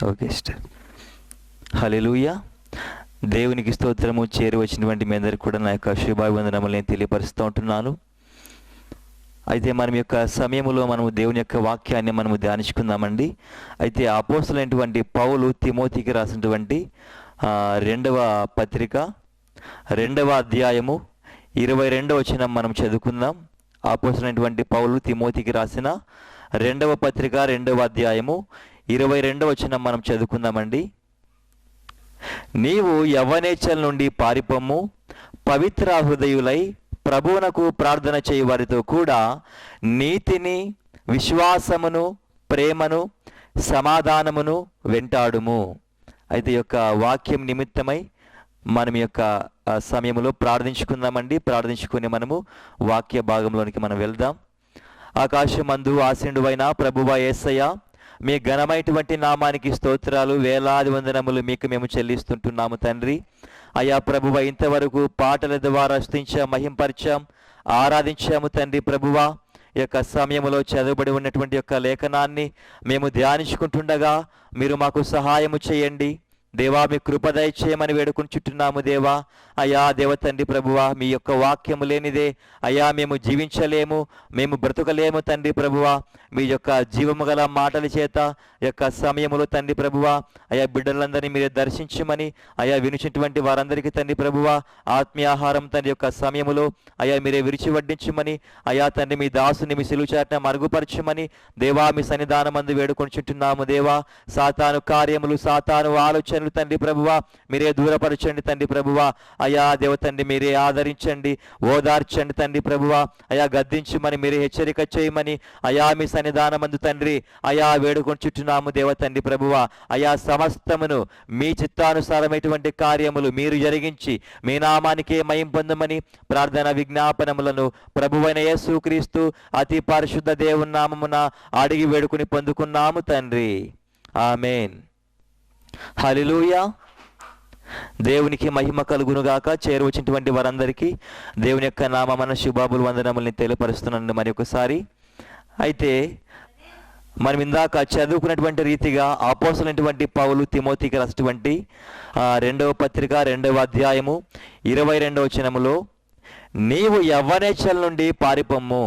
Okay sir. హల్లెలూయా. దేవునికి స్తోత్రము. చేరి వచ్చినటువంటి మీ అందరికీ కూడా నా యొక్క శుభాభివందనములు నేను తెలియపరుస్తూ ఉంటున్నాను. అయితే మనం యొక్క సమయంలో మనము దేవుని యొక్క వాక్యాన్ని మనము ధ్యానించుకుందామండి. అయితే అపోస్తలుడైనటువంటి పౌలు తిమోతికి రాసినటువంటి 2వ పత్రిక 2వ అధ్యాయము 22వ వచనం మనం చదువుకుందాం. అపోస్తలుడైనటువంటి పౌలు తిమోతికి రాసిన 2వ పత్రిక 2వ అధ్యాయము 22వ వచనం మనం చదువుకుందామండి. నీవు యవ్వనేచ్ఛల నుండి పారిపొమ్ము, పవిత్ర హృదయులై ప్రభువునకు ప్రార్థన చేయి వారితో కూడా నీతిని, విశ్వాసమును, ప్రేమను, సమాధానమును వెంటాడుము. అయితే యొక్క వాక్యం నిమిత్తమై మనం యొక్క సమయంలో ప్రార్థించుకుందామండి. ప్రార్థించుకుని మనము వాక్య భాగంలోనికి మనం వెళ్దాం. ఆకాశమందు ఆసీనుడైన ప్రభువా యేసయ్య, మీ ఘనమైనటువంటి నామానికి స్తోత్రాలు, వేలాది వందనములు మీకు మేము చెల్లిస్తుంటున్నాము తండ్రి. అయా ప్రభువా, ఇంతవరకు పాటల ద్వారా స్తుతించాం, మహింపరిచాం, ఆరాధించాము తండ్రి. ప్రభువా, ఈ యొక్క సమయంలో చదవబడి ఉన్నటువంటి యొక్క లేఖనాన్ని మేము ధ్యానించుకుంటుండగా మీరు మాకు సహాయము చేయండి దేవా. మీ కృప దయచేయమని వేడుకుంటున్నాము దేవా. అయా దేవ తండ్రి ప్రభువా, మీ యొక్క వాక్యము లేనిదే అయా మేము జీవించలేము, మేము బ్రతుకలేము తండ్రి ప్రభువా. మీ యొక్క జీవము గల మాటల చేత యొక్క సమయములో తండ్రి ప్రభువా అయా బిడ్డలందరినీ మీరే దర్శించమని, అయా వినిచినటువంటి వారందరికీ తండ్రి ప్రభువా ఆత్మీయాహారం తండ్రి యొక్క సమయములో అయా మీరే విరిచి వడ్డించమని, అయా తండ్రి మీ దాసుని మీ సిలువ చాటున మరుగుపరచమని దేవా మీ సన్నిధానమందు వేడుకొంచుంటున్నాము దేవా. సాతాను కార్యములు, సాతాను ఆలోచనలు తండ్రి ప్రభువా మీరే దూరపరచండి తండ్రి ప్రభువా. అయా దేవ తండ్రి మీరే ఆదరించండి, ఓదార్చండి తండ్రి ప్రభువా. అయా గద్దించమని మీరే హెచ్చరిక చేయమని అయా మీ సన్నిధానమందు తండ్రి అయా వేడుకొంచుచున్నాము దేవ తండ్రి ప్రభువా. అయా సమస్తమును మీ చిత్తానుసారమైనటువంటి కార్యములు మీరు జరిగించి మీ నామానికే మహిమ పొందమని ప్రార్థన విజ్ఞాపనములను ప్రభువైన యేసుక్రీస్తు అతి పరిశుద్ధ దేవుని నామమున అడిగి వేడుకుని పొందుకున్నాము తండ్రి. ఆమేన్. హల్లెలూయా. దేవునికి మహిమ కలుగునుగాక. చేరువచ్చినటువంటి వారందరికీ దేవుని యొక్క నామమున శుభాబులు వందనముల్ని తెలియపరుస్తున్నాను మరి ఒకసారి. అయితే మనం ఇందాక చదువుకున్నటువంటి రీతిగా అపోస్తలుడైనటువంటి పౌలు తిమోతికి రాసినటువంటి 2వ పత్రిక 2వ అధ్యాయము 22వ వచనములో నీవు యవ్వనేచ్ఛల నుండి పారిపొమ్ము,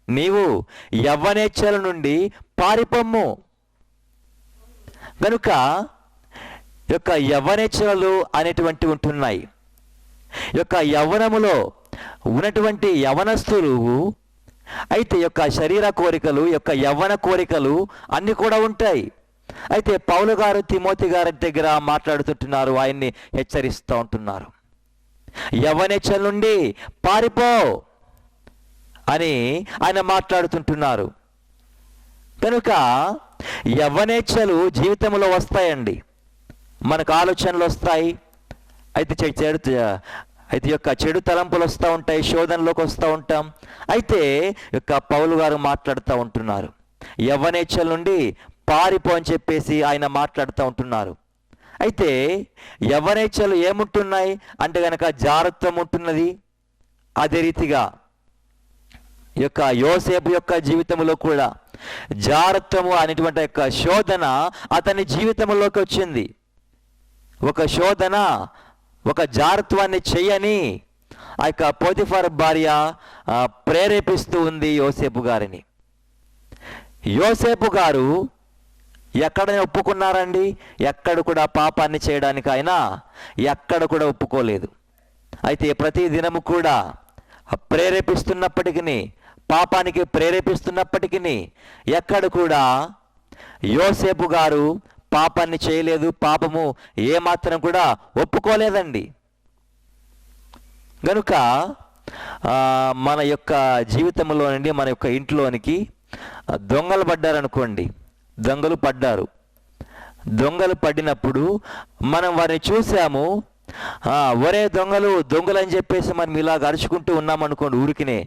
నీవు యవ్వనేచ్ఛల నుండి పారిపొమ్ము. కనుక యొక్క యవ్వనేచ్ఛలు అనేటువంటి ఉంటున్నాయి. యొక్క యవ్వనములో ఉన్నటువంటి యవనస్తులు అయితే యొక్క శరీర కోరికలు, యొక్క యవ్వన కోరికలు అన్నీ కూడా ఉంటాయి. అయితే పౌలు గారు తిమోతి గారి దగ్గర మాట్లాడుతుంటున్నారు, ఆయన్ని హెచ్చరిస్తూ ఉంటున్నారు. యవ్వనేచ్ఛల నుండి పారిపో అని ఆయన మాట్లాడుతుంటున్నారు. కనుక యవ్వనేచ్ఛలు జీవితంలో వస్తాయండి, మనకు ఆలోచనలు వస్తాయి. అయితే యొక్క చెడు తలంపులు వస్తూ ఉంటాయి, శోధనలోకి వస్తూ ఉంటాం. అయితే యొక్క పౌలు గారు మాట్లాడుతూ ఉంటున్నారు, యవ్వనేచ్ఛల నుండి పారిపో అని చెప్పేసి ఆయన మాట్లాడుతూ ఉంటున్నారు. అయితే యవ్వనేచ్ఛలు ఏముంటున్నాయి అంటే కనుక జారత్వం ఉంటున్నది. అదే రీతిగా యొక్క యోసేపు యొక్క జీవితంలో కూడా జారత్వము అనేటువంటి యొక్క శోధన అతని జీవితంలోకి వచ్చింది. ఒక శోధన, ఒక జారత్వాన్ని చెయ్యని ఆ యొక్క పోతిఫర్ భార్య ప్రేరేపిస్తూ ఉంది యోసేపు గారిని. యోసేపు గారు ఎక్కడ ఒప్పుకున్నారండి? ఎక్కడ కూడా పాపాన్ని చేయడానికి ఆయన ఎక్కడ కూడా ఒప్పుకోలేదు. అయితే ప్రతి దినము కూడా ప్రేరేపిస్తున్నప్పటికీ, పాపానికి ప్రేరేపిస్తున్నప్పటికీ ఎక్కడ కూడా యోసేపు గారు పాపాన్ని చేయలేదు, పాపము ఏమాత్రం కూడా ఒప్పుకోలేదండి. కనుక మన యొక్క జీవితంలో నుండి మన యొక్క ఇంట్లోనికి దొంగలు పడ్డారనుకోండి, దొంగలు పడినప్పుడు మనం వారిని చూసాము, ఒరే దొంగలు దొంగలు అని చెప్పేసి మనం ఇలాగ అరుచుకుంటూ ఉన్నామనుకోండి, ఊరికినే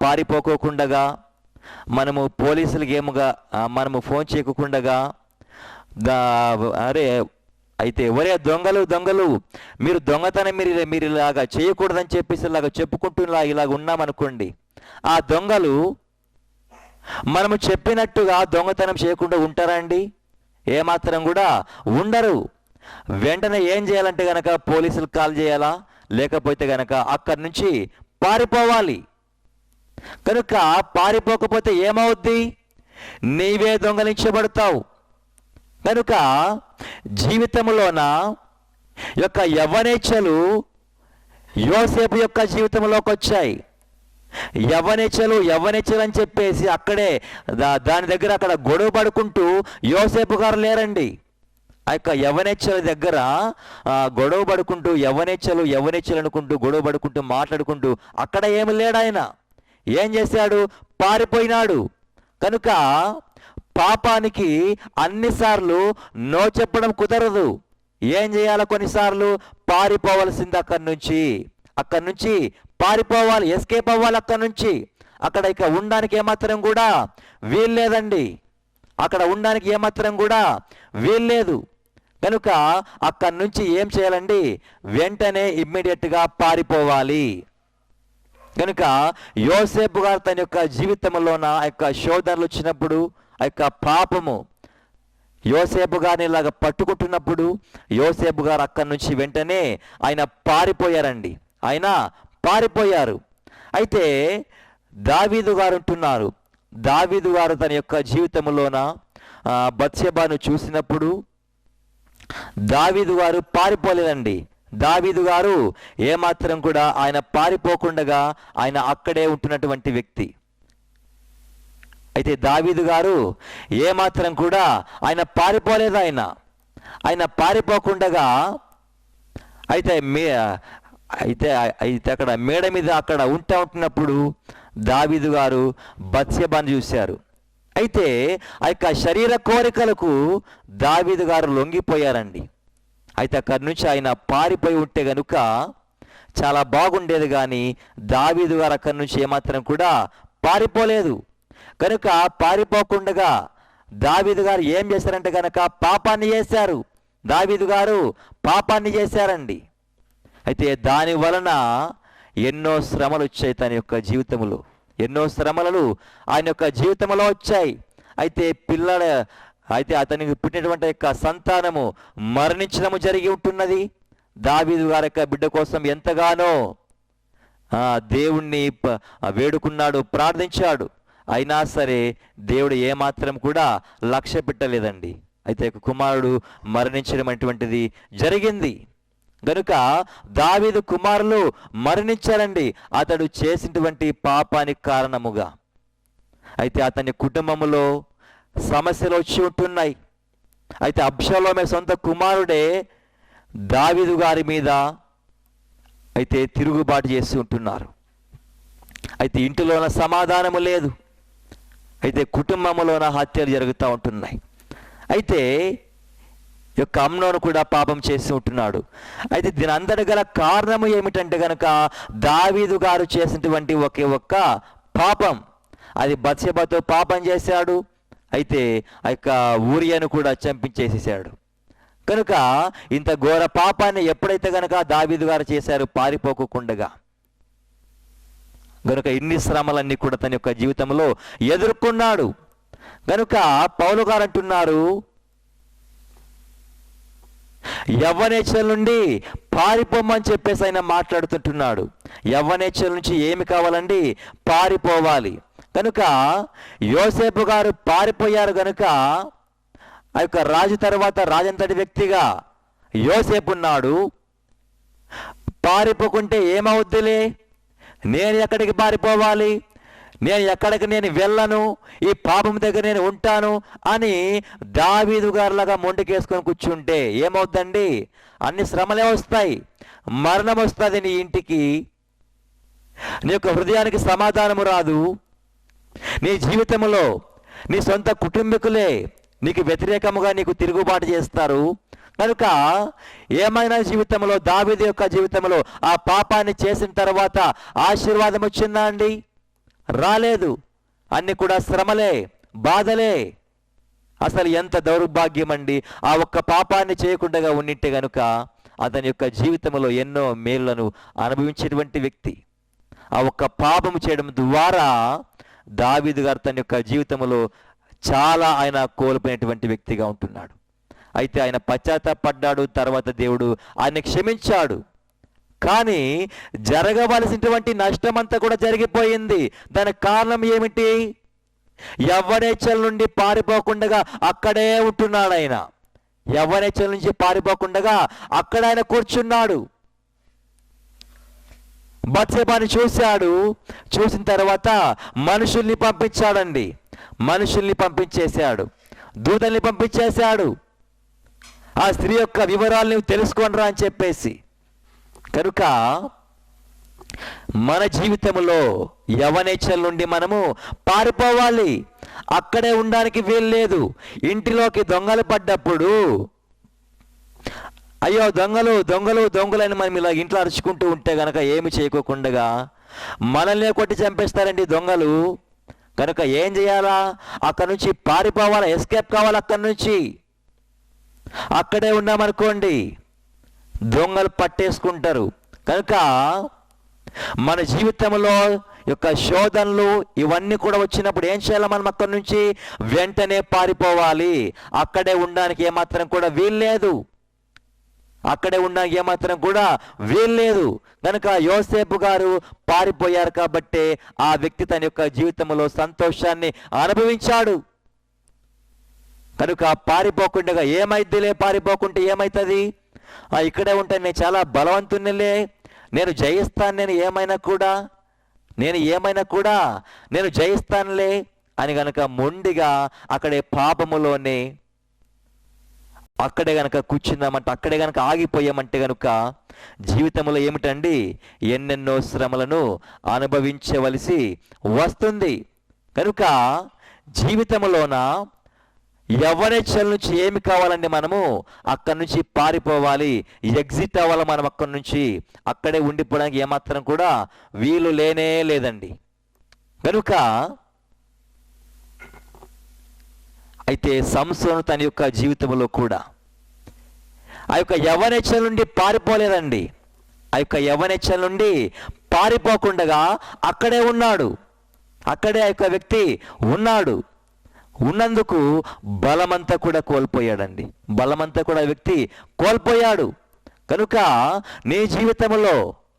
పారిపోకోకుండా మనము పోలీసులకి ఏముగా మనము ఫోన్ చేయకుండగా అరే అయితే ఒరే దొంగలు దొంగలు మీరు దొంగతనం మీరు ఇలాగా చేయకూడదని చెప్పేసి ఇలాగ చెప్పుకుంటూ ఇలాగ ఉన్నామనుకోండి, ఆ దొంగలు మనము చెప్పినట్టుగా దొంగతనం చేయకుండా ఉంటారా అండి? ఏమాత్రం కూడా ఉండరు. వెంటనే ఏం చేయాలంటే గనక పోలీసులకు కాల్ చేయాలా, లేకపోతే గనక అక్కడి నుంచి పారిపోవాలి. కనుక పారిపోకపోతే ఏమవుద్ది? నీవే దొంగలించబడతావు. కనుక జీవితంలోన యొక్క యవ్వనేచ్ఛలు యోసేపు యొక్క జీవితంలోకి వచ్చాయి. యవ్వనేచ్ఛలు అని చెప్పేసి అక్కడే దాని దగ్గర అక్కడ గొడవ పడుకుంటూ యోసేపు గారు లేరండి. ఆ యొక్క యవ్వనేచ్ఛల దగ్గర గొడవ పడుకుంటూ యవ్వనేచ్ఛలు అనుకుంటూ గొడవ పడుకుంటూ మాట్లాడుకుంటూ అక్కడ ఏమి లేడు. ఆయన ఏం చేశాడు? పారిపోయినాడు. కనుక పాపానికి అన్నిసార్లు నో చెప్పడం కుదరదు. ఏం చేయాలి? కొన్నిసార్లు పారిపోవలసింది. అక్కడి నుంచి పారిపోవాలి, ఎస్కేప్ అవ్వాలి అక్కడి నుంచి. అక్కడ ఇక ఉండడానికి ఏమాత్రం కూడా వీల్లేదండి. అక్కడ ఉండడానికి ఏమాత్రం కూడా వీల్లేదు. కనుక అక్కడి నుంచి ఏం చేయాలండి? వెంటనే ఇమ్మీడియట్గా పారిపోవాలి. కనుక యోసేపు గారు తన యొక్క జీవితంలోన ఆ యొక్క శోధనలు వచ్చినప్పుడు, ఆ యొక్క పాపము యోసేపు గారిని ఇలాగ పట్టుకుంటున్నప్పుడు యోసేపు గారు అక్కడి నుంచి వెంటనే ఆయన పారిపోయారండి. ఆయన పారిపోయారు. అయితే దావీదు గారు అంటున్నారు, దావీదు గారు తన యొక్క జీవితంలోన బత్షెబాను చూసినప్పుడు దావీదు గారు పారిపోలేదండి. దావీదు గారు ఏమాత్రం కూడా ఆయన పారిపోకుండా ఆయన అక్కడే ఉంటున్నటువంటి వ్యక్తి. అయితే దావీదు గారు ఏమాత్రం కూడా ఆయన పారిపోలేదు. ఆయన పారిపోకుండా అయితే అక్కడ మేడ మీద అక్కడ ఉంటున్నప్పుడు దావీదు గారు బత్షెబాను చూశారు. అయితే ఆ యొక్క శరీర కోరికలకు దావీదు గారు లొంగిపోయారండి. అయితే అక్కడి నుంచి ఆయన పారిపోయి ఉంటే గనుక చాలా బాగుండేది. కానీ దావీదు గారు అక్కడి నుంచి ఏమాత్రం కూడా పారిపోలేదు. కనుక పారిపోకుండా దావీదు గారు ఏం చేశారంటే కనుక పాపాన్ని చేశారు. దావీదు గారు పాపాన్ని చేశారండి. అయితే దాని వలన ఎన్నో శ్రమలు వచ్చాయి తన యొక్క జీవితంలో. ఎన్నో శ్రమలు ఆయన యొక్క జీవితంలో వచ్చాయి. అయితే అతనికి పుట్టినటువంటి యొక్క సంతానము మరణించడము జరిగి ఉంటున్నది. దావీదు గారి యొక్క బిడ్డ కోసం ఎంతగానో దేవుణ్ణి వేడుకున్నాడు, ప్రార్థించాడు. అయినా సరే దేవుడు ఏమాత్రం కూడా లక్ష్య పెట్టలేదండి. అయితే కుమారుడు మరణించడం అటువంటిది జరిగింది. గనుక దావీదు కుమారులు మరణించారండి అతడు చేసినటువంటి పాపానికి కారణముగా. అయితే అతని కుటుంబంలో సమస్యలు వచ్చి ఉంటున్నాయి. అయితే అబ్షాలోమే సొంత కుమారుడే దావీదు గారి మీద అయితే తిరుగుబాటు చేస్తూ ఉంటున్నారు. అయితే ఇంటిలోన సమాధానము లేదు. అయితే కుటుంబంలోన హత్యలు జరుగుతూ ఉంటున్నాయి. అయితే యొక్క అమ్నోను కూడా పాపం చేసి ఉంటున్నాడు. అయితే దీని అందరి గల కారణము ఏమిటంటే గనక దావీదు గారు చేసినటువంటి ఒకే ఒక్క పాపం. అది బత్షెబాతో పాపం చేశాడు. అయితే ఆ యొక్క ఊరియాను కూడా చంపించేసేసాడు. కనుక ఇంత ఘోర పాపాన్ని ఎప్పుడైతే గనక దావీదు గారు చేశారు పారిపోకుండా, గనుక ఇన్ని శ్రమలన్నీ కూడా తన యొక్క జీవితంలో ఎదుర్కొన్నాడు. గనుక పౌలు గారు అంటున్నారు, యవ్వనేచ్ఛల నుండి పారిపోమని చెప్పేసి ఆయన మాట్లాడుతుంటున్నాడు. యవ్వనేచ్ఛల నుంచి ఏమి కావాలండి? పారిపోవాలి. కనుక యోసేపు గారు పారిపోయారు. గనుక ఆ యొక్క రాజు తర్వాత రాజంతటి వ్యక్తిగా యోసేపు ఉన్నాడు. పారిపోకుంటే ఏమవుద్దిలే, నేను ఎక్కడికి పారిపోవాలి, నేను వెళ్ళను, ఈ పాపం దగ్గర నేను ఉంటాను అని దావీదు గారులాగా మొండికేసుకొని కూర్చుంటే ఏమవుద్దండి? అన్ని శ్రమలే వస్తాయి, మరణం వస్తుంది నీ ఇంటికి, నీ యొక్క హృదయానికి సమాధానము రాదు. నీ జీవితంలో నీ సొంత కుటుంబీకులే నీకు వ్యతిరేకముగా నీకు తిరుగుబాటు చేస్తారు. కనుక ఏమైనా జీవితంలో దావీదు యొక్క జీవితంలో ఆ పాపాన్ని చేసిన తర్వాత ఆశీర్వాదం వచ్చిందా అండి? రాలేదు. అన్ని కూడా శ్రమలే, బాధలే. అసలు ఎంత దౌర్భాగ్యం అండి. ఆ ఒక్క పాపాన్ని చేయకుండా ఉండింటే గనుక అతని యొక్క జీవితంలో ఎన్నో మేలులను అనుభవించేటువంటి వ్యక్తి. ఆ ఒక్క పాపము చేయడం ద్వారా దావీదు గారు తన యొక్క జీవితంలో చాలా ఆయన కోల్పోయినటువంటి వ్యక్తిగా ఉంటున్నాడు. అయితే ఆయన పశ్చాత్తాపడ్డాడు, తర్వాత దేవుడు ఆయన క్షమించాడు. కానీ జరగవలసినటువంటి నష్టమంతా కూడా జరిగిపోయింది. దానికి కారణం ఏమిటి? యవ్వనేచ్ఛల నుండి పారిపోకుండా అక్కడే ఉంటున్నాడు ఆయన. యవ్వనేచ్ఛల నుంచి పారిపోకుండా అక్కడ ఆయన కూర్చున్నాడు. బత్షెబాని చూశాడు. చూసిన తర్వాత మనుషుల్ని పంపించాడండి. మనుషుల్ని పంపించేశాడు, దూతల్ని పంపించేశాడు. ఆ స్త్రీ యొక్క వివరాలు తెలుసుకోనరా అని చెప్పేసి. కనుక మన జీవితంలో యవ్వనేచ్ఛల నుండి మనము పారిపోవాలి. అక్కడే ఉండడానికి వీలు లేదు. ఇంటిలోకి దొంగలు పడ్డప్పుడు అయ్యో దొంగలు దొంగలు దొంగలని మనం ఇలా ఇంట్లో అరుచుకుంటూ ఉంటే గనక ఏమి చేయకోకుండా మనల్ని కొట్టి చంపేస్తారండి దొంగలు. కనుక ఏం చేయాలా? అక్కడి నుంచి పారిపోవాలా, ఎస్కేప్ కావాలి అక్కడి నుంచి. అక్కడే ఉన్నామనుకోండి దొంగలు పట్టేసుకుంటారు. కనుక మన జీవితంలో యొక్క శోధనలు ఇవన్నీ కూడా వచ్చినప్పుడు ఏం చేయాలి? మనం అక్కడి నుంచి వెంటనే పారిపోవాలి. అక్కడే ఉండడానికి ఏమాత్రం కూడా వీల్లేదు. అక్కడే ఉండడానికి ఏమాత్రం కూడా వీల్లేదు. కనుక యోసేపు గారు పారిపోయారు కాబట్టే ఆ వ్యక్తి తన యొక్క జీవితంలో సంతోషాన్ని అనుభవించాడు. కనుక పారిపోకుండా ఏమైద్దిలే, పారిపోకుంటే ఏమవుతుంది? ఇక్కడే ఉంటే నేను చాలా బలవంతునిలే, నేను జయిస్తాను, నేను ఏమైనా కూడా నేను జయిస్తానులే అని గనక మొండిగా అక్కడే పాపములోనే అక్కడే గనక కూర్చుందామంటే, అక్కడే గనక ఆగిపోయామంటే గనుక జీవితంలో ఏమిటండి? ఎన్నెన్నో శ్రమలను అనుభవించవలసి వస్తుంది. కనుక జీవితంలోన యవ్వనేచ్ఛల నుంచి ఏమి కావాలండి? మనము అక్కడి నుంచి పారిపోవాలి, ఎగ్జిట్ అవ్వాలి. మనం అక్కడి నుంచి అక్కడే ఉండిపోవడానికి ఏమాత్రం కూడా వీలు లేనే లేదండి. కనుక అయితే సంసోను తన యొక్క జీవితంలో కూడా ఆ యొక్క యవ్వనేచ్ఛల నుండి పారిపోలేదండి. ఆ యొక్క యవ్వనేచ్ఛల నుండి పారిపోకుండా అక్కడే ఉన్నాడు. అక్కడే ఆ యొక్క వ్యక్తి ఉన్నాడు. ఉన్నందుకు బలమంతా కూడా కోల్పోయాడండి. బలమంతా కూడా వ్యక్తి కోల్పోయాడు. కనుక నీ జీవితంలో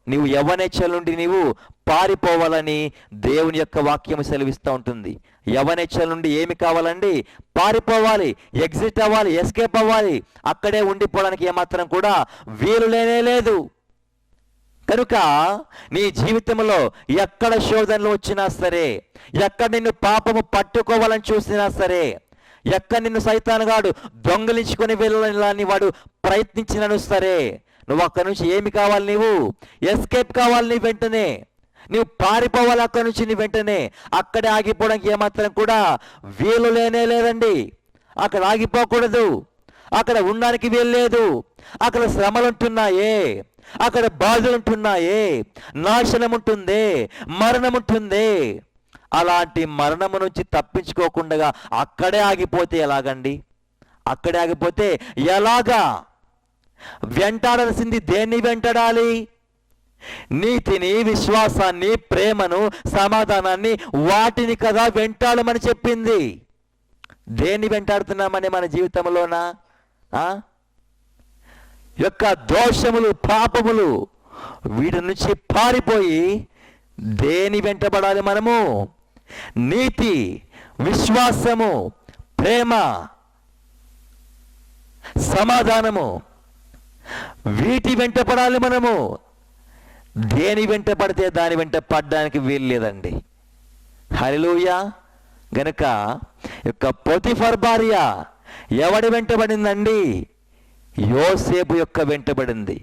నీవు యవ్వనేచ్ఛల నుండి నీవు పారిపోవాలని దేవుని యొక్క వాక్యం సెలవిస్తూ ఉంటుంది. యవ్వనేచ్ఛల నుండి ఏమి కావాలండి? పారిపోవాలి, ఎగ్జిట్ అవ్వాలి, ఎస్కేప్ అవ్వాలి. అక్కడే ఉండిపోవడానికి ఏమాత్రం కూడా వీలు లేనే లేదు. కనుక నీ జీవితంలో ఎక్కడ శోధనలు వచ్చినా సరే, ఎక్కడ నిన్ను పాపము పట్టుకోవాలని చూసినా సరే, ఎక్కడ నిన్ను సైతానుగాడు దొంగలించుకొని వెళ్ళాలని వాడు ప్రయత్నించినను సరే, నువ్వు అక్కడి నుంచి ఏమి కావాలి? నీవు ఎస్కేప్ కావాలి. నీ వెంటనే నువ్వు పారిపోవాలి అక్కడి నుంచి. నీ వెంటనే అక్కడే ఆగిపోవడానికి ఏమాత్రం కూడా వీలు లేనే లేదండి. అక్కడ ఆగిపోకూడదు. అక్కడ ఉండడానికి వీలు లేదు. అక్కడ శ్రమలు ఉంటున్నాయే, అక్కడ బాధలు ఉంటున్నాయే, నాశనం ఉంటుంది, మరణం ఉంటుంది. అలాంటి మరణము నుంచి తప్పించుకోకుండా అక్కడే ఆగిపోతే ఎలాగండి? అక్కడే ఆగిపోతే ఎలాగా? వెంటాడాల్సింది దేన్ని వెంటాడాలి? నీతిని, విశ్వాసాన్ని, ప్రేమను, సమాధానాన్ని, వాటిని కదా వెంటాడమని చెప్పింది. దేన్ని వెంటాడుతున్నామని మన జీవితంలోనా? యొక్క దోషములు, పాపములు, వీటి నుంచి పారిపోయి దేని వెంటబడాలి మనము? నీతి, విశ్వాసము, ప్రేమ, సమాధానము, వీటి వెంట పడాలి మనము. దేని వెంట పడితే దాని వెంట పడడానికి వీలు లేదండి. హల్లెలూయా. గనుక యొక్క పోతిఫర్ భార్య ఎవడి వెంటబడిందండి? యోసేపు యొక్క వెంటబడింది.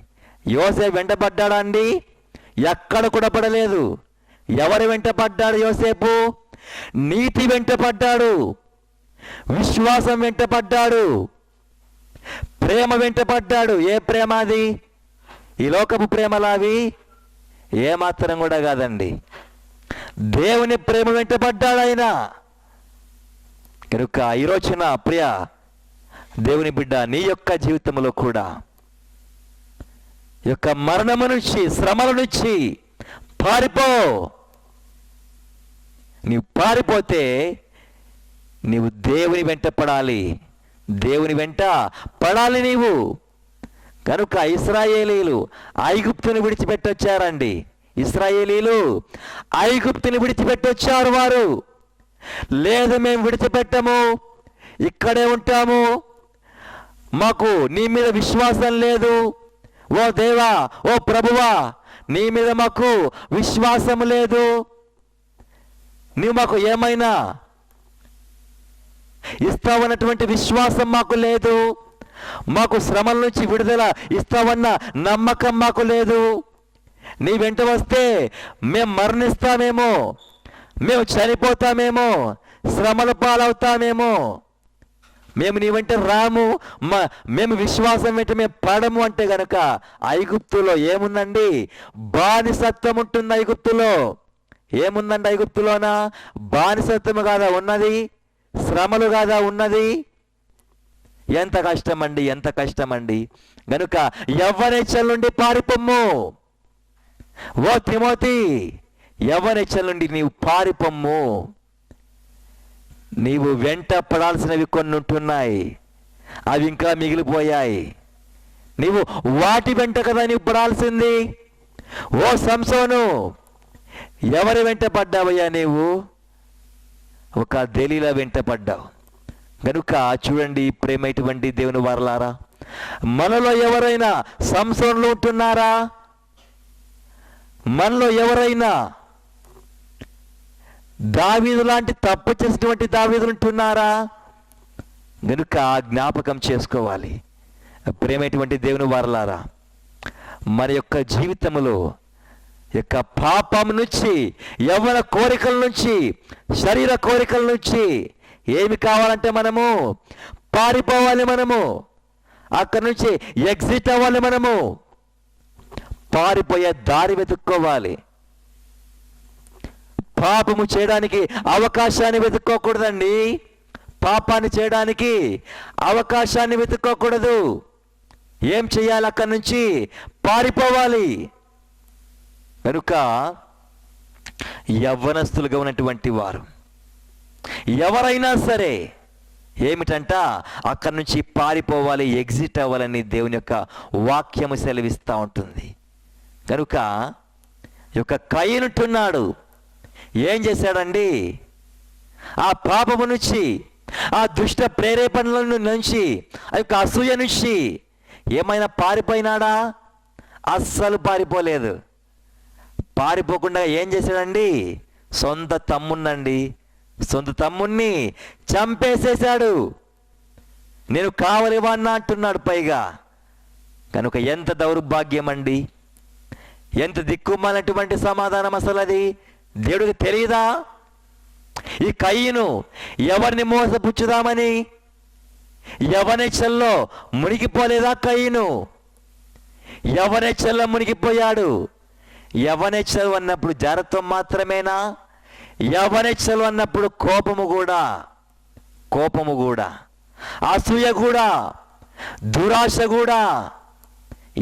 యోసేపు వెంటబడ్డాడా అండి? ఎక్కడ కూడా పడలేదు. ఎవరి వెంట పడ్డాడు యోసేపు? నీతి వెంట పడ్డాడు, విశ్వాసం వెంట పడ్డాడు, ప్రేమ వెంట పడ్డాడు. ఏ ప్రేమ అది? ఈ లోకపు ప్రేమలావి ఏమాత్రం కూడా కాదండి. దేవుని ప్రేమ వెంట పడ్డాడు ఆయన. కనుక ఈరోజున ప్రియ దేవుని బిడ్డ, నీ యొక్క జీవితంలో కూడా యొక్క మరణము నుంచి, శ్రమల నుంచి పారిపో. నీవు పారిపోతే నీవు దేవుని వెంట పడాలి, దేవుని వెంట పడాలి నీవు. కనుక ఇశ్రాయేలీలు ఐగుప్తుని విడిచిపెట్టొచ్చారండి. ఇశ్రాయేలీలు ఐగుప్తుని విడిచిపెట్టొచ్చారు. వారు లేదు మేము విడిచిపెట్టము, ఇక్కడే ఉంటాము, మాకు నీ మీద విశ్వాసం లేదు, ఓ దేవా, ఓ ప్రభువా, నీ మీద మాకు విశ్వాసం లేదు, నీవు మాకు ఏమైనా ఇస్తావన్నటువంటి విశ్వాసం మాకు లేదు, మాకు శ్రమల నుంచి విడుదల ఇస్తావన్న నమ్మకం మాకు లేదు, నీ వెంట వస్తే మేము మరణిస్తామేమో, మేము చనిపోతామేమో, శ్రమల పాలవుతామేమో, మేము నీ వెంట రాము, మేము విశ్వాసం వెంట మేము పడము అంటే గనక ఐగుప్తులో ఏముందండి? బానిసత్వం ఉంటుంది. ఐగుప్తులో ఏముందండి? ఐగుప్తులోనా బానిసత్వము కాదా ఉన్నది? శ్రమలు కాదా ఉన్నది? ఎంత కష్టమండి, ఎంత కష్టమండి. గనుక యవ్వనేచ్ఛల నుండి పారిపొమ్ము. ఓ తిమోతి, యవ్వనేచ్ఛల నుండి నీవు పారిపొమ్ము. నీవు వెంట పడాల్సినవి కొన్ని ఉంటున్నాయి, అవి ఇంకా మిగిలిపోయాయి. నీవు వాటి వెంట కదా నీవు పడాల్సింది. ఓ సంసోను, ఎవరి వెంట పడ్డావయ్యా నీవు? ఒక దెలీలా వెంట పడ్డావు. కనుక చూడండి ప్రేమైనటువంటి దేవుని వారలారా, మనలో ఎవరైనా సంసోనులు ఉంటున్నారా? మనలో ఎవరైనా దావీదు లాంటి తప్పు చేసినటువంటి దావీదులు ఉంటున్నారా? కనుక జ్ఞాపకం చేసుకోవాలి ప్రేమైనటువంటి దేవుని వారలారా, మన యొక్క జీవితంలో యొక్క పాపం నుంచి, యవ్వన కోరికల నుంచి, శరీర కోరికల నుంచి ఏమి కావాలంటే మనము పారిపోవాలి. మనము అక్కడి నుంచి ఎగ్జిట్ అవ్వాలి. మనము పారిపోయే దారి వెతుక్కోవాలి. పాపము చేయడానికి అవకాశాన్ని వెతుక్కోకూడదండి. పాపాన్ని చేయడానికి అవకాశాన్ని వెతుక్కోకూడదు. ఏం చేయాలి? అక్కడి నుంచి పారిపోవాలి. కనుక యవ్వనస్తులుగా ఉన్నటువంటి వారు ఎవరైనా సరే ఏమిటంట, అక్కడి నుంచి పారిపోవాలి, ఎగ్జిట్ అవ్వాలని దేవుని యొక్క వాక్యము సెలవిస్తూ ఉంటుంది. కనుక యొక్క కయీనుంటున్నాడు, ఏం చేశాడండి? ఆ పాపము నుంచి, ఆ దుష్ట ప్రేరేపణల నుంచి, ఆ యొక్క అసూయ నుంచి ఏమైనా పారిపోయినాడా? అస్సలు పారిపోలేదు. పారిపోకుండా ఏం చేశాడండి? సొంత తమ్ముణ్ణి చంపేసేశాడు. నేను కావలివాన్నా అంటున్నాడు పైగా. కనుక ఎంత దౌర్భాగ్యం అండి, ఎంత దిక్కుమాలినటువంటి సమాధానం అసలు అది. దేవుడికి తెలియదా? ఈ కయీను ఎవరిని మోసపుచ్చుదామని యవ్వనేచ్ఛల్లో మునిగిపోలేదా? కయీను యవ్వనేచ్ఛల్లో మునిగిపోయాడు. యవ్వనేచ్ఛలు అన్నప్పుడు జారత్వం మాత్రమేనా? యవ్వనేచ్ఛలు అన్నప్పుడు కోపము కూడా, అసూయ కూడా, దురాశ కూడా,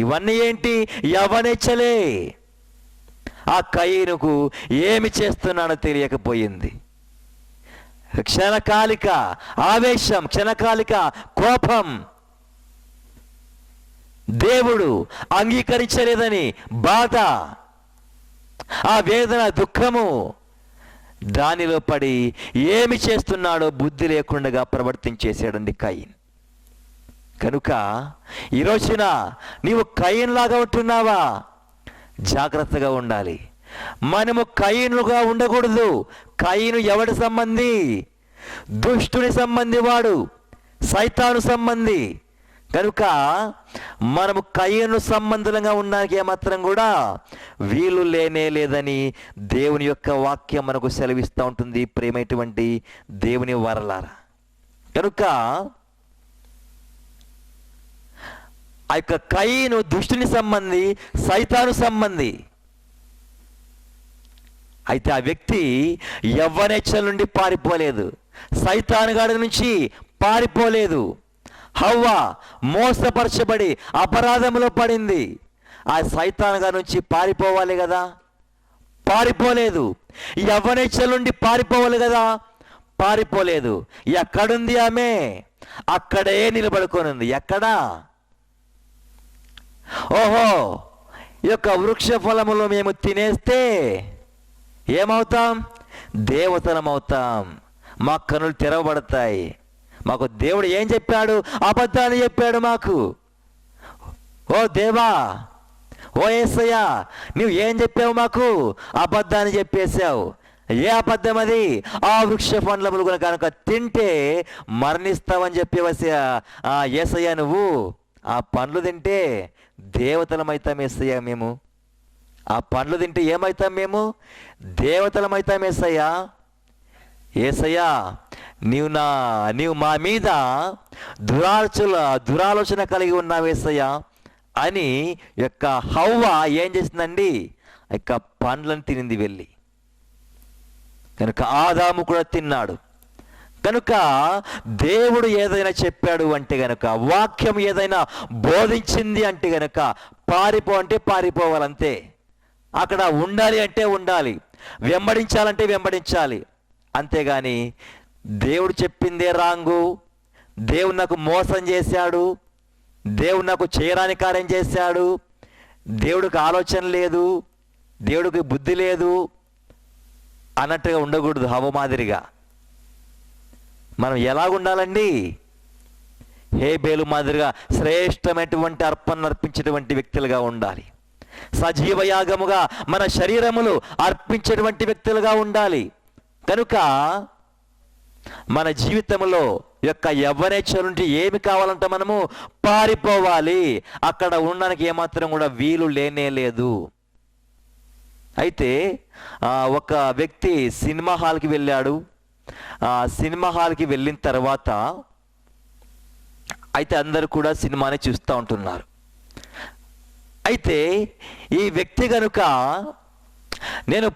ఇవన్నీ ఏంటి? యవ్వనేచ్ఛలే. ఆ కయీనుకు ఏమి చేస్తున్నాడో తెలియకపోయింది. క్షణకాలిక ఆవేశం, క్షణకాలిక కోపం, దేవుడు అంగీకరించలేదని బాధ, ఆ వేదన, దుఃఖము, దానిలో పడి ఏమి చేస్తున్నాడో బుద్ధి లేకుండా ప్రవర్తించేసాడండి కయీన్. కనుక ఈ రోజున నీవు కయీన్ లాగా ఉంటున్నావా? జాగ్రత్తగా ఉండాలి. మనము కయీనుగా ఉండకూడదు. కయీను ఎవడి సంబంధి? దుష్టుని సంబంధి, వాడు సైతాను సంబంధి. కనుక మనము కయీను సంబంధులంగా ఉండడానికి ఏమాత్రం కూడా వీలు లేదని దేవుని యొక్క వాక్యం మనకు సెలవిస్తూ ఉంటుంది ప్రేమైనటువంటి దేవుని వారలారా. కనుక ఆ యొక్క కయీను దుష్టుని సంబంధి, సైతాను సంబంధి. అయితే ఆ వ్యక్తి యవ్వనేచ్ఛల నుండి పారిపోలేదు, సైతాను గాడి నుంచి పారిపోలేదు. హవ్వ మోసపరచబడి అపరాధంలో పడింది. ఆ సైతాను గారి నుంచి పారిపోవాలి కదా, పారిపోలేదు. యవ్వనేచ్ఛల నుండి పారిపోవాలి కదా, పారిపోలేదు. ఎక్కడుంది ఆమె? అక్కడే నిలబడుకొని ఉంది. ఎక్కడా? ఓహో, ఈ యొక్క వృక్ష ఫలములు మేము తినేస్తే ఏమవుతాం? దేవతలమవుతాం. మా కనులు తెరవబడతాయి. మాకు దేవుడు ఏం చెప్పాడు? అబద్ధాన్ని చెప్పాడు మాకు. ఓ దేవా, ఓ యేసయ్యా, నువ్వు ఏం చెప్పావు మాకు? అబద్ధాన్ని చెప్పేశావు. ఏ అబద్ధం అది? ఆ వృక్ష పండ్లములు కనుక తింటే మరణిస్తావని చెప్పేవసయ్యా యేసయ్యా నువ్వు. ఆ పండ్లు తింటే దేవతలమైతాం యేసయ్యా మేము. ఆ పండ్లు తింటే ఏమవుతాం మేము? దేవతలమైతాం యేసయ్యా. యేసయ్యా, నీవు మా మీద దురాలోచన కలిగి ఉన్నావు యేసయ్యా అని యొక్క హవ్వ ఏం చేసిందండి? యొక్క పండ్లను తినింది వెళ్ళి. కనుక ఆదాము కూడా తిన్నాడు. కనుక దేవుడు ఏదైనా చెప్పాడు అంటే గనక, వాక్యం ఏదైనా బోధించింది అంటే గనక పారిపో అంటే పారిపోవాలంతే. అక్కడ ఉండాలి అంటే ఉండాలి, వెంబడించాలంటే వెంబడించాలి. అంతేగాని దేవుడు చెప్పిందే రాంగు, దేవుడు నాకు మోసం చేశాడు, దేవుడు నాకు చేయరాని కార్యం చేశాడు, దేవుడికి ఆలోచన లేదు, దేవుడికి బుద్ధి లేదు అన్నట్టుగా ఉండకూడదు. హవ్వ మాదిరిగా మనం ఎలాగుండాలండి? హేబేలు మాదిరిగా శ్రేష్టమైనటువంటి అర్పణలు అర్పించేటువంటి వ్యక్తులుగా ఉండాలి. సజీవ యాగముగా మన శరీరములు అర్పించేటువంటి వ్యక్తులుగా ఉండాలి. కనుక మన జీవితంలో యొక్క యవ్వనేచ్ఛ నుండి ఏమి కావాలంటే మనము పారిపోవాలి. అక్కడ ఉండడానికి ఏమాత్రం కూడా వీలు లేనే లేదు. అయితే ఒక వ్యక్తి సినిమా హాల్కి వెళ్ళాడు. సినిమా హాల్కి వెళ్ళిన తర్వాత అయితే అందరూ కూడా సినిమాని చూస్తూ ఉంటున్నారు. అయితే ఈ వ్యక్తి కనుక నేను